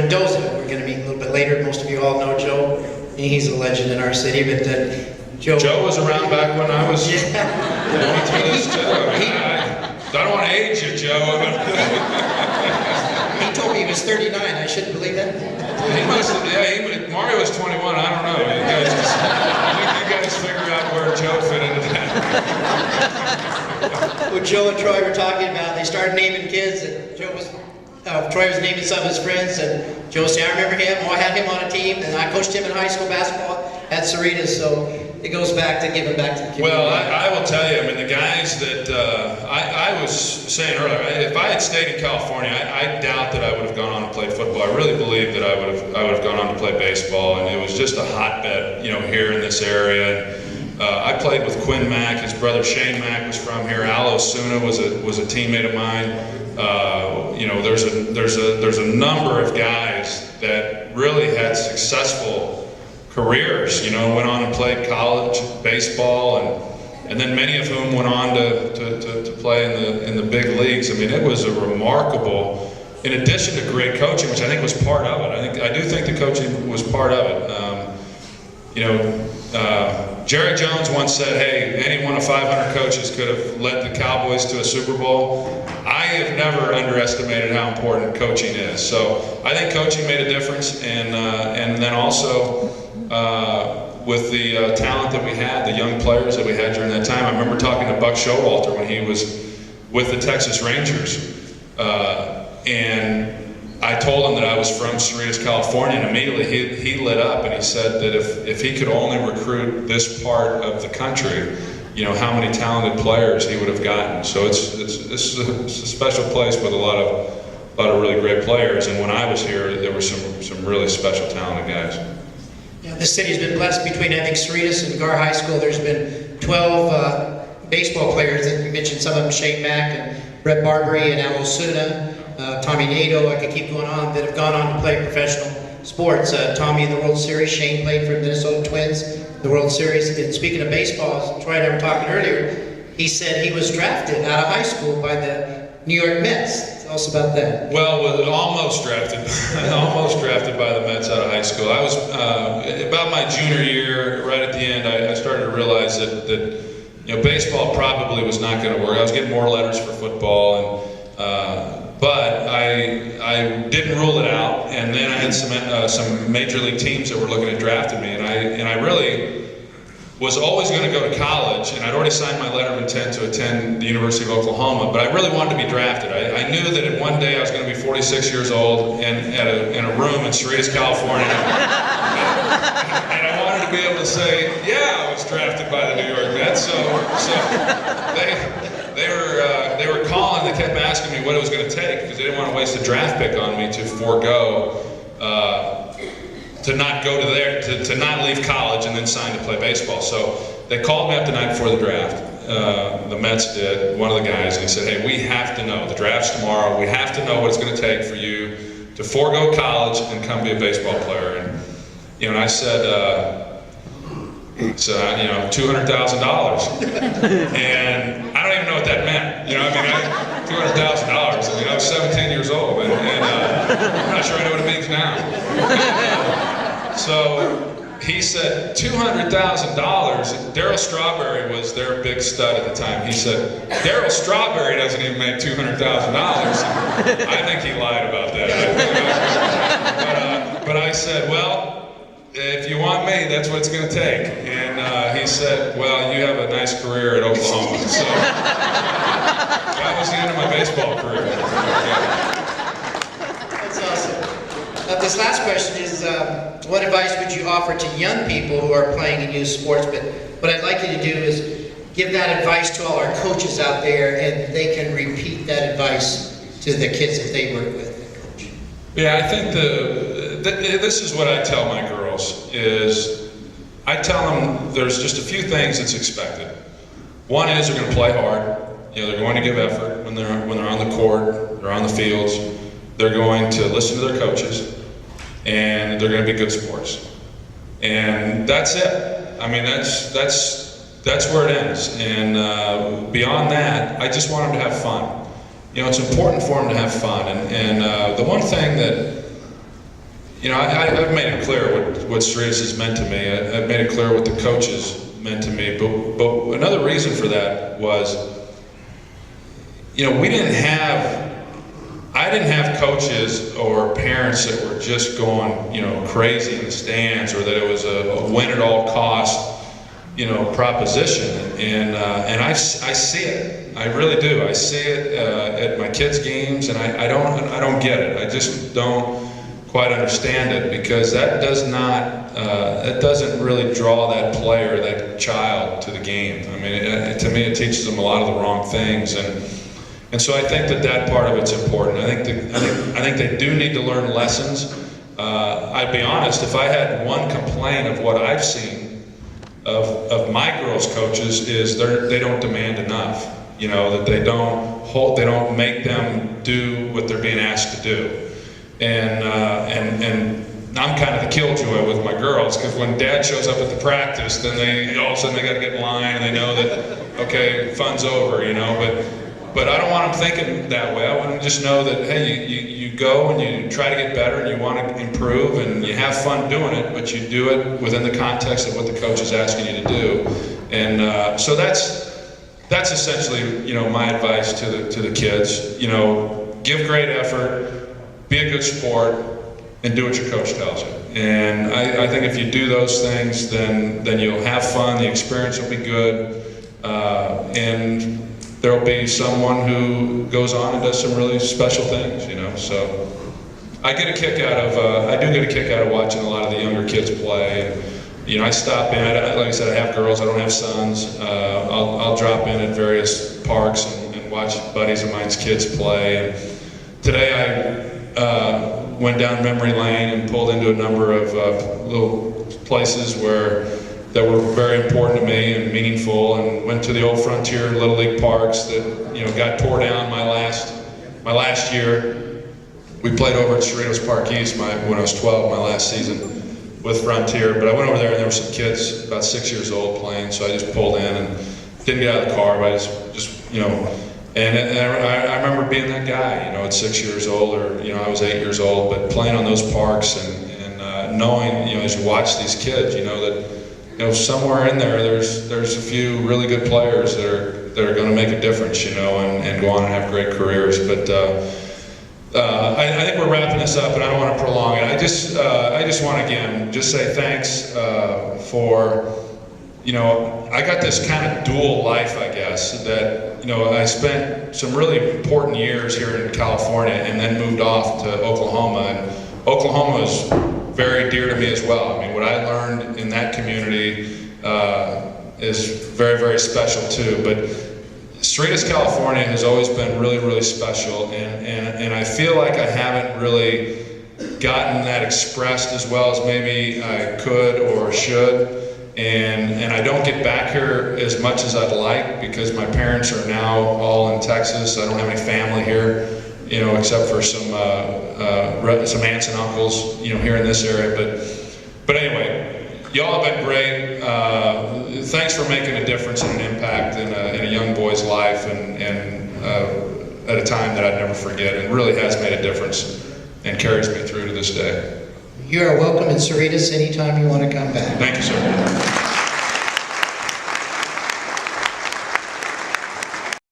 Mendoza, we're going to meet a little bit later. Most of you all know Joe. He's a legend in our city, but Joe was around back when I was going through this too. I don't want to age you, Joe. He told me he was 39. I shouldn't believe that. He must have, Mario was 21. I don't know. You guys figure out where Joe fit into that. What Joe and Troy were talking about, they started naming kids, and Troy was naming some of his friends, and Joe said, I remember him. I had him on a team, and I coached him in high school basketball at Cerritos, so it goes back to giving back to the community. Well, I will tell you, I mean, the guys that I was saying earlier, if I had stayed in California, I doubt that I would have gone on to play football. I really believe that I would have gone on to play baseball, and it was just a hotbed, here in this area. I played with Quinn Mack. His brother Shane Mack was from here. Al Osuna was a teammate of mine. There's a number of guys that really had successful careers. Went on and played college baseball, and then many of whom went on to play in the big leagues. I mean, it was a remarkable. In addition to great coaching, which I think was part of it. I do think the coaching was part of it. Jerry Jones once said, hey, any one of 500 coaches could have led the Cowboys to a Super Bowl. I have never underestimated how important coaching is. So I think coaching made a difference, and then also with the talent that we had, the young players that we had during that time. I remember talking to Buck Showalter when he was with the Texas Rangers, and I told him that I was from Cerritos, California, and immediately he lit up, and he said that if he could only recruit this part of the country, how many talented players he would have gotten. So it's a special place with a lot of really great players. And when I was here, there were some really special talented guys. Yeah, this city's been blessed between, I think, Cerritos and Gar High School. There's been 12 baseball players that you mentioned, some of them, Shane Mack and Brett Barbary and Al Osuna. Tommy Nato, I could keep going on, that have gone on to play professional sports. Tommy in the World Series, Shane played for the Minnesota Twins, the World Series. And speaking of baseball, Troy and I were talking earlier, he said he was drafted out of high school by the New York Mets. Tell us about that. Well, almost drafted. Almost drafted by the Mets out of high school. I was, about my junior year, right at the end, I started to realize that baseball probably was not going to work. I was getting more letters for football, but I didn't rule it out, and then I had some major league teams that were looking at drafting me, and I really was always going to go to college, and I'd already signed my letter of intent to attend the University of Oklahoma, but I really wanted to be drafted. I knew that in one day I was going to be 46 years old and in a room in Cerritos, California, and I wanted to be able to say, yeah, I was drafted by the New York Mets. So they were calling. They kept asking me what it was going to take, because they didn't want to waste a draft pick on me to forego, to not go to there, to not leave college and then sign to play baseball. So they called me up the night before the draft. The Mets did, one of the guys, and he said, hey, we have to know, the draft's tomorrow, we have to know what it's going to take for you to forego college and come be a baseball player. And I said, $200,000. And I don't even know what that meant. $200,000. I was 17 years old, and I'm not sure I know what it means now. So he said $200,000. Darryl Strawberry was their big stud at the time. He said, Darryl Strawberry doesn't even make $200,000. I think he lied about that. But I said, well, if you want me, that's what it's going to take. And he said, well, you have a nice career at Oklahoma. So that was the end of my baseball career. That's awesome. This last question is, what advice would you offer to young people who are playing in youth sports? But what I'd like you to do is give that advice to all our coaches out there, and they can repeat that advice to the kids that they work with and coach. Yeah, I think this is what I tell my girls, is I tell them there's just a few things that's expected. One is they're going to play hard. They're going to give effort when they're on the court, they're on the fields. They're going to listen to their coaches, and they're going to be good sports. And that's it. I mean, that's where it ends. And beyond that, I just want them to have fun. It's important for them to have fun. And the one thing that I've made it clear what Cerritos has meant to me. I've made it clear what the coaches meant to me. But another reason for that was, I didn't have coaches or parents that were just going, crazy in the stands, or that it was a win at all cost, proposition. And I see it. I really do. I see it at my kids' games, and I don't get it. I just don't quite understand it, because that doesn't really draw that player, that child, to the game. I mean, to me, it teaches them a lot of the wrong things, and so I think that part of it's important. I think they do need to learn lessons. I'd be honest, if I had one complaint of what I've seen of my girls' coaches, is they don't demand enough. That they don't make them do what they're being asked to do. And I'm kind of the killjoy with my girls, because when Dad shows up at the practice, then all of a sudden they got to get in line, and they know that, okay, fun's over, But I don't want them thinking that way. I want them to just know that, hey, you go and you try to get better, and you want to improve, and you have fun doing it, but you do it within the context of what the coach is asking you to do. And so that's essentially, my advice to the kids. Give great effort, be a good sport, and do what your coach tells you. And I think if you do those things, then you'll have fun, the experience will be good, and there'll be someone who goes on and does some really special things, So I do get a kick out of watching a lot of the younger kids play. And, I stop in, like I said, I have girls, I don't have sons. I'll drop in at various parks and watch buddies of mine's kids play. And today I went down memory lane and pulled into a number of little places that were very important to me and meaningful, and went to the old Frontier Little League parks that got tore down my last year. We played over at Cerritos Park East when I was 12, my last season with Frontier. But I went over there, and there were some kids about 6 years old playing, so I just pulled in and didn't get out of the car, but I just And I remember being that guy, at 6 years old, or I was 8 years old, but playing on those parks and knowing, as you watch these kids, that somewhere in there's a few really good players that are going to make a difference, and go on and have great careers. But I think we're wrapping this up, and I don't want to prolong it. I just want to again just say thanks for. I got this kind of dual life, I guess, that, I spent some really important years here in California, and then moved off to Oklahoma. And Oklahoma is very dear to me as well. I mean, what I learned in that community is very, very special too. But Cerritos, California has always been really, really special. And I feel like I haven't really gotten that expressed as well as maybe I could or should. And I don't get back here as much as I'd like, because my parents are now all in Texas. I don't have any family here, except for some aunts and uncles, here in this area. But anyway, y'all have been great. Thanks for making a difference and an impact in a young boy's life, and at a time that I'd never forget, and really has made a difference and carries me through to this day. You are welcome in Cerritos anytime you want to come back. Thank you, sir.